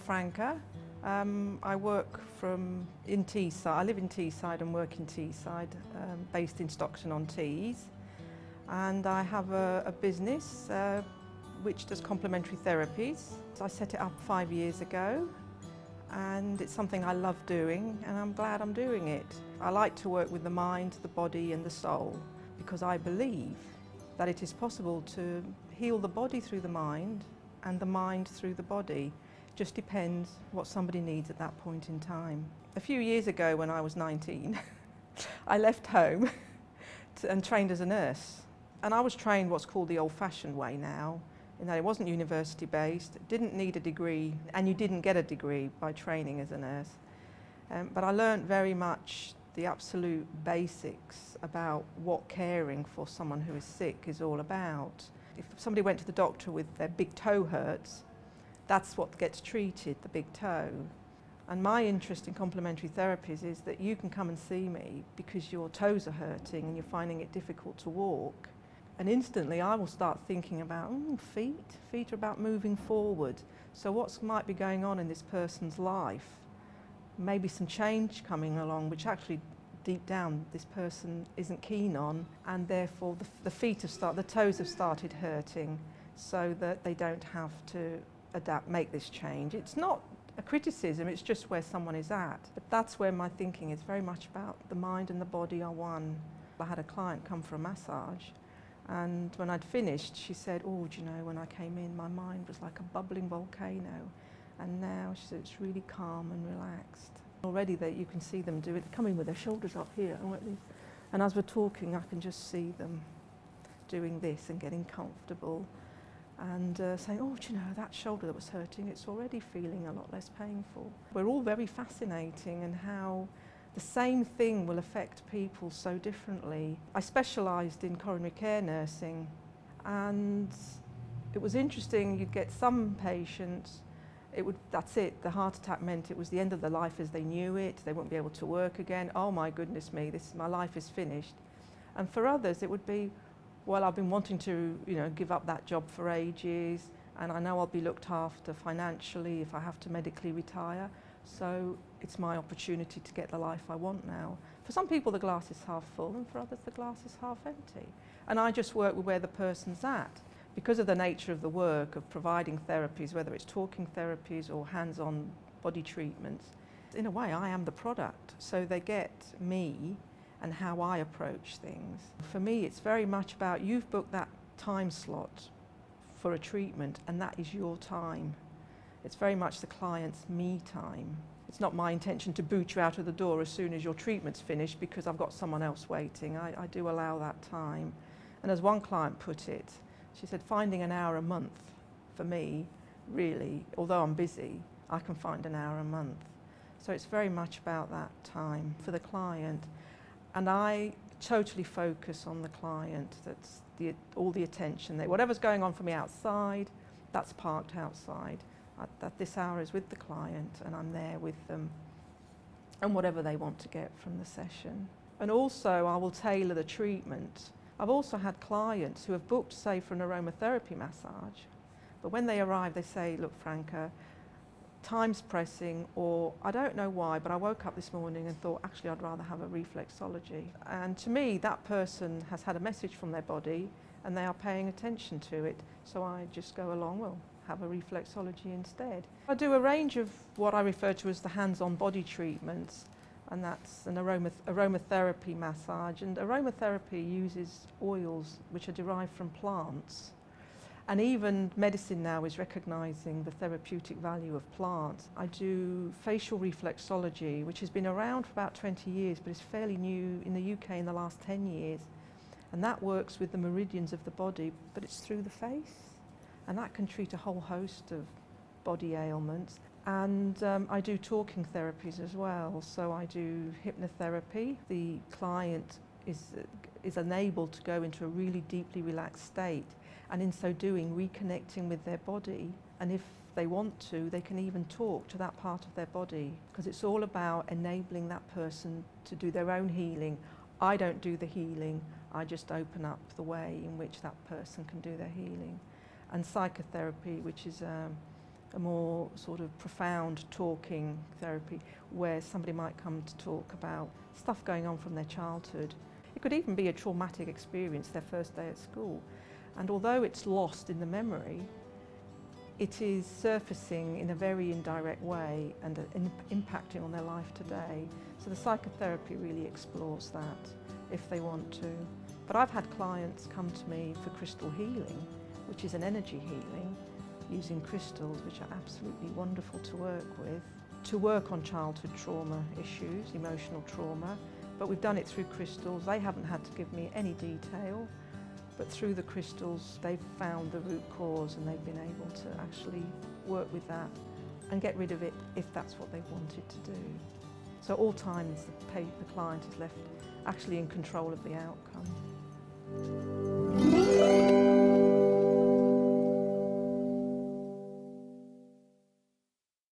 Franca. I work in Teesside. I live in Teesside and work in Teesside, based in Stockton-on-Tees. And I have a business which does complementary therapies. I set it up 5 years ago, and it's something I love doing, and I'm glad I'm doing it. I like to work with the mind, the body and the soul, because I believe that it is possible to heal the body through the mind and the mind through the body. It just depends what somebody needs at that point in time. A few years ago, when I was 19, I left home and trained as a nurse. And I was trained what's called the old-fashioned way now, in that it wasn't university-based, didn't need a degree, and you didn't get a degree by training as a nurse. But I learned very much the absolute basics about what caring for someone who is sick is all about. If somebody went to the doctor with their big toe hurts, that's what gets treated, the big toe. And my interest in complementary therapies is that you can come and see me because your toes are hurting and you're finding it difficult to walk. And instantly I will start thinking about feet. Feet are about moving forward. So what might be going on in this person's life? Maybe some change coming along, which actually deep down this person isn't keen on, and therefore the toes have started hurting, so that they don't have to make this change. It's not a criticism, it's just where someone is at. But that's where my thinking is very much about the mind and the body are one. I had a client come for a massage, and when I'd finished, she said, "Oh, do you know, when I came in, my mind was like a bubbling volcano. And now," she said, "it's really calm and relaxed." Already that you can see them do it, coming with their shoulders up here. And as we're talking, I can just see them doing this and getting comfortable and saying, "Oh, do you know, that shoulder that was hurting, it's already feeling a lot less painful." We're all very fascinating in how the same thing will affect people so differently. I specialised in coronary care nursing, and it was interesting. You'd get some patients, that's it, the heart attack meant it was the end of their life as they knew it, they won't be able to work again, oh my goodness me, my life is finished. And for others it would be, well, I've been wanting to give up that job for ages, and I know I'll be looked after financially if I have to medically retire, so it's my opportunity to get the life I want now. For some people the glass is half full, and for others the glass is half empty. And I just work with where the person's at. Because of the nature of the work of providing therapies, whether it's talking therapies or hands-on body treatments, in a way I am the product. So they get me and how I approach things. For me, it's very much about, you've booked that time slot for a treatment and that is your time. It's very much the client's me time. It's not my intention to boot you out of the door as soon as your treatment's finished because I've got someone else waiting. I do allow that time. And as one client put it, she said, finding an hour a month for me, really, although I'm busy, I can find an hour a month. So it's very much about that time for the client. And I totally focus on the client. That's all the attention. Whatever's going on for me outside, that's parked outside. That this hour is with the client and I'm there with them and whatever they want to get from the session. And also I will tailor the treatment. I've also had clients who have booked, say, for an aromatherapy massage, but when they arrive they say, "Look, Franca, time's pressing," or "I don't know why, but I woke up this morning and thought actually I'd rather have a reflexology." And to me that person has had a message from their body and they are paying attention to it, so I just go along, well, have a reflexology instead. I do a range of what I refer to as the hands-on body treatments, and that's an aromatherapy massage. And aromatherapy uses oils which are derived from plants. And even medicine now is recognising the therapeutic value of plants. I do facial reflexology, which has been around for about 20 years, but is fairly new in the UK in the last 10 years. And that works with the meridians of the body, but it's through the face. And that can treat a whole host of body ailments. And I do talking therapies as well. So I do hypnotherapy. The client is enabled to go into a really deeply relaxed state, and in so doing reconnecting with their body. And if they want to, they can even talk to that part of their body, because it's all about enabling that person to do their own healing. I don't do the healing, I just open up the way in which that person can do their healing. And psychotherapy, which is a more sort of profound talking therapy where somebody might come to talk about stuff going on from their childhood. It could even be a traumatic experience, their first day at school. And although it's lost in the memory, it is surfacing in a very indirect way and impacting on their life today. So the psychotherapy really explores that if they want to. But I've had clients come to me for crystal healing, which is an energy healing using crystals, which are absolutely wonderful to work on childhood trauma issues, emotional trauma. But we've done it through crystals. They haven't had to give me any detail, but through the crystals they've found the root cause and they've been able to actually work with that and get rid of it if that's what they wanted to do. So all times the client is left actually in control of the outcome.